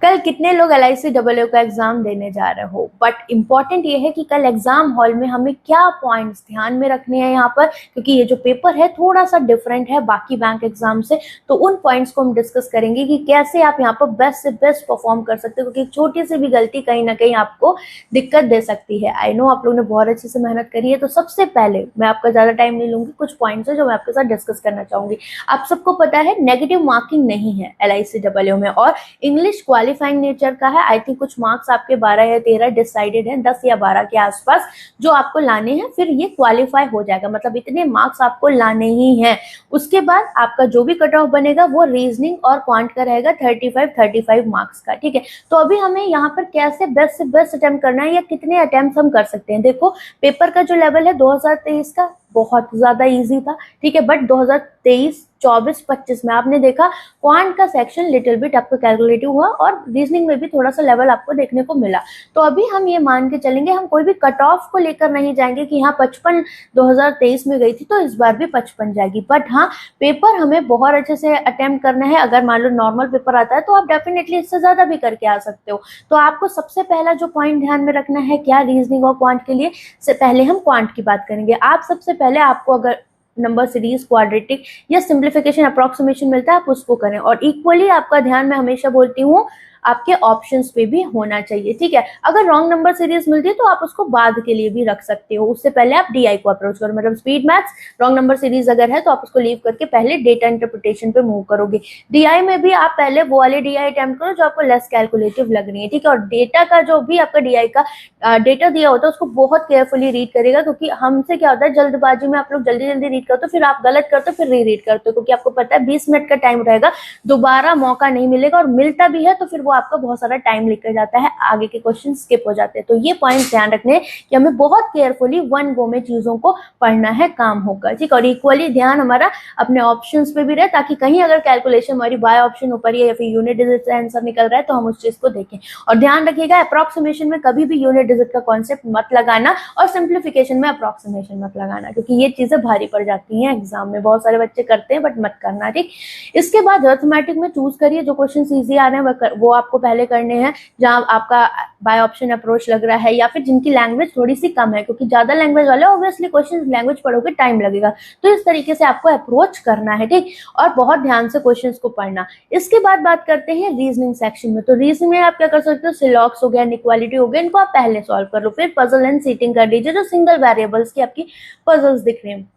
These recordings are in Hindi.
कल कितने लोग LICAA का एग्जाम देने जा रहे हो, बट इम्पॉर्टेंट ये है कि कल एग्जाम हॉल में हमें क्या पॉइंट्स ध्यान में रखने हैं यहाँ पर, क्योंकि ये जो पेपर है थोड़ा सा डिफरेंट है बाकी बैंक एग्जाम से। तो उन पॉइंट्स को हम डिस्कस करेंगे कि कैसे आप यहाँ पर बेस्ट से बेस्ट परफॉर्म कर सकते हो, क्योंकि एक छोटी सी भी गलती कहीं ना कहीं आपको दिक्कत दे सकती है। आई नो आप लोगों ने बहुत अच्छे से मेहनत करी है। तो सबसे पहले मैं आपका ज्यादा टाइम नहीं लूंगी, कुछ पॉइंट्स है जो मैं आपके साथ डिस्कस करना चाहूंगी। आप सबको पता है नेगेटिव मार्किंग नहीं है LICAA में, और इंग्लिश क्वालिफाइंग नेचर का है। आई थिंक कुछ मार्क्स आपके 12 या 13 डिसाइडेड है, 10 या 12 के आसपास जो आपको लाने हैं, फिर ये क्वालिफाई हो जाएगा। मतलब इतने मार्क्स आपको लाने ही हैं। उसके बाद आपका जो भी कट ऑफ बनेगा वो रीजनिंग और क्वांट का रहेगा 35 मार्क्स का। ठीक है, तो अभी हमें यहाँ पर कैसे बेस्ट से बेस्ट अटेम्प्ट करना है या कितने अटेम्प्ट हम कर सकते हैं। देखो, पेपर का जो लेवल है 2023 का बहुत ज्यादा इजी था, ठीक है, बट 2023, 24, 25 में आपने देखा क्वांट का सेक्शन लिटिल बिट आपको कैलकुलेटिव हुआ और रीजनिंग में भी थोड़ा सा लेवल आपको देखने को मिला। तो अभी हम ये मान के चलेंगे, हम कोई भी कट ऑफ को लेकर नहीं जाएंगे कि हाँ 55 2023 में गई थी तो इस बार भी 55 जाएगी। बट हाँ, पेपर हमें बहुत अच्छे से अटेम्प्ट करना है। अगर मान लो नॉर्मल पेपर आता है तो आप डेफिनेटली इससे ज्यादा भी करके आ सकते हो। तो आपको सबसे पहला जो पॉइंट ध्यान में रखना है क्या, रीजनिंग और क्वांट के लिए से पहले हम क्वांट की बात करेंगे। आप सबसे पहले आपको अगर नंबर सीरीज, क्वाड्रेटिक या सिंप्लीफिकेशन, अप्रोक्सीमेशन मिलता है आप उसको करें। और इक्वली आपका ध्यान, मैं हमेशा बोलती हूँ, आपके ऑप्शंस पे भी होना चाहिए। ठीक है, अगर रॉन्ग नंबर सीरीज मिलती है तो आप उसको बाद के लिए भी रख सकते हो। उससे पहले आप DI को अप्रोच करो। मतलब speed maths wrong number series अगर है तो आप उसको लीव करके पहले डेटा इंटरप्रिटेशन पे मूव करोगे। DI में भी आप पहले वो वाले DI अटेम्प्ट करो जो आपको लेस कैलकुलेटिव लग रही है। ठीक है, और डेटा का जो भी आपका DI का डेटा दिया होता है उसको बहुत केयरफुली रीड करेगा, क्योंकि हमसे क्या होता है जल्दबाजी में आप लोग जल्दी जल्दी रीड करते हो, फिर आप गलत करते हो, फिर रीड करते हो, क्योंकि आपको पता है 20 मिनट का टाइम रहेगा, दोबारा मौका नहीं मिलेगा, और मिलता भी है तो फिर वो आपका बहुत सारा टाइम लेकर जाता है, आगे के क्वेश्चन स्किप हो जाते हैं। तो ये पॉइंट ध्यान रखने कि हमें बहुत केयरफुली वन गो में चीजों को पढ़ना है, काम होगा। ठीक, और इक्वली ध्यान हमारा अपने ऑप्शंस पे भी रहे, ताकि कहीं अगर कैलकुलेशन हमारी बाय ऑप्शन ऊपर या फिर यूनिट डिजिट से आंसर निकल रहा है तो हम उस चीज को देखें। और ध्यान रखिएगा अप्रोक्सीमेशन में कभी भी यूनिट डिजिट का कॉन्सेप्ट मत लगाना, और सिंप्लीफिकेशन में अप्रोक्सीमेशन मत लगाना, क्योंकि ये चीजें भारी पड़ जाती हैं एग्जाम में। बहुत सारे बच्चे करते हैं बट मत करना। ठीक, इसके बाद अर्थमेटिक में चूज करिए जो क्वेश्चन इजी आ रहे हैं वो आपको पहले करने हैं, जहां आपका बाय ऑप्शन अप्रोच लग रहा है, या फिर जिनकी लैंग्वेज थोड़ी सी कम है, क्योंकि ज्यादा लैंग्वेज वाले ऑब्वियसली क्वेश्चन लैंग्वेज पढ़ोगे टाइम लगेगा। तो इस तरीके से आपको अप्रोच करना है। ठीक, और बहुत ध्यान से क्वेश्चंस को पढ़ना। इसके बाद बात करते हैं रीजनिंग सेक्शन में। तो रीजनिंग में आप क्या कर सकते हो, सिलॉक्स हो गया, इनइक्वालिटी हो गया, इनको आप पहले सॉल्व कर लो, फिर पजल एंड सीटिंग कर लीजिए। जो सिंगल वेरिएबल्स की आपकी पजल्स दिख रहे हैं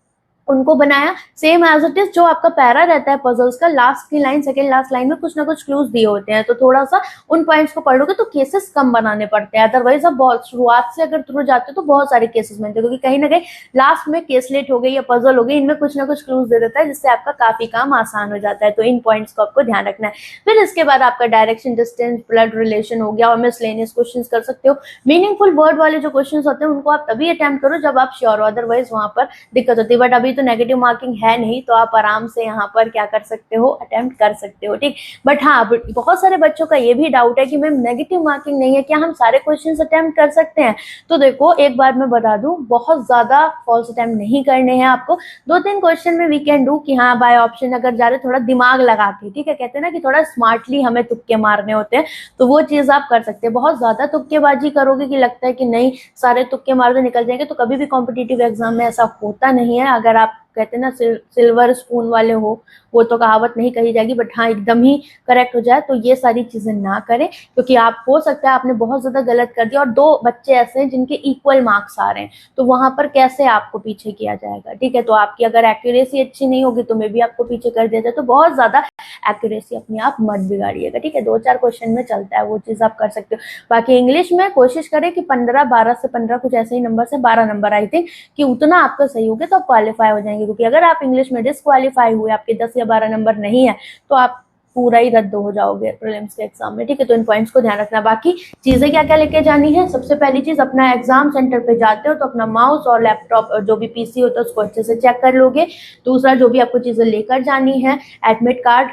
उनको बनाया सेम एज इट इज। जो आपका पैरा रहता है पजल्स का, लास्ट की लाइन, सेकंड लास्ट लाइन में कुछ ना कुछ क्लूज दिए होते हैं, तो थोड़ा सा उन पॉइंट्स को पढ़ोगे तो केसेस कम बनाने पड़ते हैं। अदरवाइज आप बहुत शुरुआत से अगर थ्रू जाते हो तो बहुत सारे केसेस मिलते हैं, क्योंकि कहीं ना कहीं लास्ट में केसलेट हो गई या पजल हो गई, इनमें कुछ ना कुछ क्लूज दे देता है, जिससे आपका काफी काम आसान हो जाता है। तो इन पॉइंट्स को आपको ध्यान रखना है। फिर इसके बाद आपका डायरेक्शन, डिस्टेंस, ब्लड रिलेशन हो गया, और मिसलेनियस क्वेश्चन कर सकते हो। मीनिंगफुल वर्ड वाले जो क्वेश्चन होते हैं उनको आप तभी अटेम्प्ट करो जब आप श्योर हो, अदरवाइज वहां पर दिक्कत होती है। बट अभी तो नेगेटिव मार्किंग है नहीं, तो आप आराम से यहाँ पर क्या कर सकते हो, अटेम्प्ट कर सकते हो। ठीक, बट हाँ बहुत सारे बच्चों का ये भी डाउट है कि मैम नेगेटिव मार्किंग नहीं है, क्या हम सारे क्वेश्चंस अटेम्प्ट कर सकते हैं। तो देखो एक बार मैं बता दूं, बहुत ज्यादा फॉल्स अटेम्प्ट नहीं करने हैं आपको। 2-3 क्वेश्चन में वी कैन डू कि हाँ बाय ऑप्शन अगर जा रहे थोड़ा दिमाग लगा के, ठीक है, कहते हैं ना कि थोड़ा स्मार्टली हमें तुक्के मारने होते हैं, तो वो चीज आप कर सकते हैं। बहुत ज्यादा तुक्केबाजी करोगे कि लगता है कि नहीं सारे तुक्के मारते निकल जाएंगे, तो कभी भी कॉम्पिटिटिव एग्जाम में ऐसा होता नहीं है। अगर आप कहते हैं ना सिल्वर स्पून वाले हो, वो तो कहावत नहीं कही जाएगी, बट हाँ एकदम ही करेक्ट हो जाए, तो ये सारी चीजें ना करें, क्योंकि आप हो सकता है आपने बहुत ज्यादा गलत कर दिया और 2 बच्चे ऐसे हैं जिनके इक्वल मार्क्स आ रहे हैं, तो वहां पर कैसे आपको पीछे किया जाएगा। ठीक है, तो आपकी अगर एक्यूरेसी अच्छी नहीं होगी तो मे भी आपको पीछे कर दिया जाए। तो बहुत ज्यादा एक्यूरेसी अपने आप मत बिगाड़िएगा। ठीक है, 2-4 क्वेश्चन में चलता है, वो चीज आप कर सकते हो। बाकी इंग्लिश में कोशिश करें कि 12 से 15 कुछ ऐसे ही नंबर से 12 नंबर आई थिंक कि उतना आपका सही हो गया तो आप क्वालिफाई हो जाएंगे, क्योंकि अगर आप इंग्लिश में डिस्क्वालीफाई हुए, आपके 10 या 12 नंबर नहीं है, तो आप पूरा ही रद्द हो जाओगे प्रीलिम्स के एग्जाम में। ठीक है, तो इन पॉइंट्स को ध्यान रखना। बाकी चीजें क्या क्या लेके जानी है, सबसे पहली चीज अपना एग्जाम सेंटर पे जाते हो तो अपना माउस और लैपटॉप और जो भी PC होता है उसको अच्छे से चेक कर लोगे। दूसरा, जो भी आपको चीजें लेकर जानी है, एडमिट कार्ड,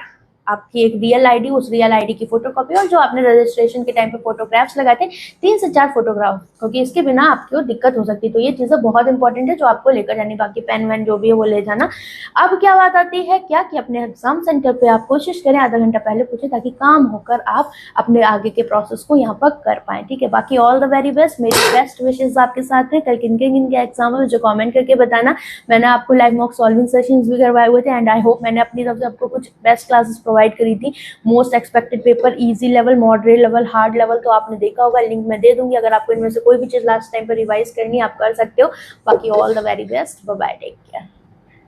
आपकी एक रियल आईडी, उस रियल आईडी की फोटोकॉपी, और जो आपने रजिस्ट्रेशन के टाइम पे फोटोग्राफ्स लगाए थे 3 से 4 फोटोग्राफ, क्योंकि इसके बिना आपको दिक्कत हो सकती है। तो ये चीजें बहुत इंपॉर्टेंट है जो आपको लेकर जानी, बाकी पेन वैन जो भी है वो ले जाना। अब क्या बात आती है क्या कि अपने एग्जाम सेंटर पे आप कोशिश करें आधा घंटा पहले पूछे, ताकि काम होकर आप अपने आगे के प्रोसेस को यहाँ पर कर पाए। ठीक है, बाकी ऑल द वेरी बेस्ट, मेरी बेस्ट विशेष आपके साथ है। कल किन किन के एग्जाम है मुझे कमेंट करके बताना। मैंने आपको लाइव मॉक सॉल्विंग सेशंस भी करवाए हुए थे, एंड आई होप मैंने अपनी तरफ से आपको कुछ बेस्ट क्लासेस प्रोवाइड करी थी। Most expected paper, easy level, moderate level, hard level, तो आपने देखा होगा, लिंक मैं दे दूंगी। अगर आपको इनमें से कोई भी चीज लास्ट टाइम पर रिवाइज करनी है आप कर सकते हो। बाकी all the very best, bye bye, take care.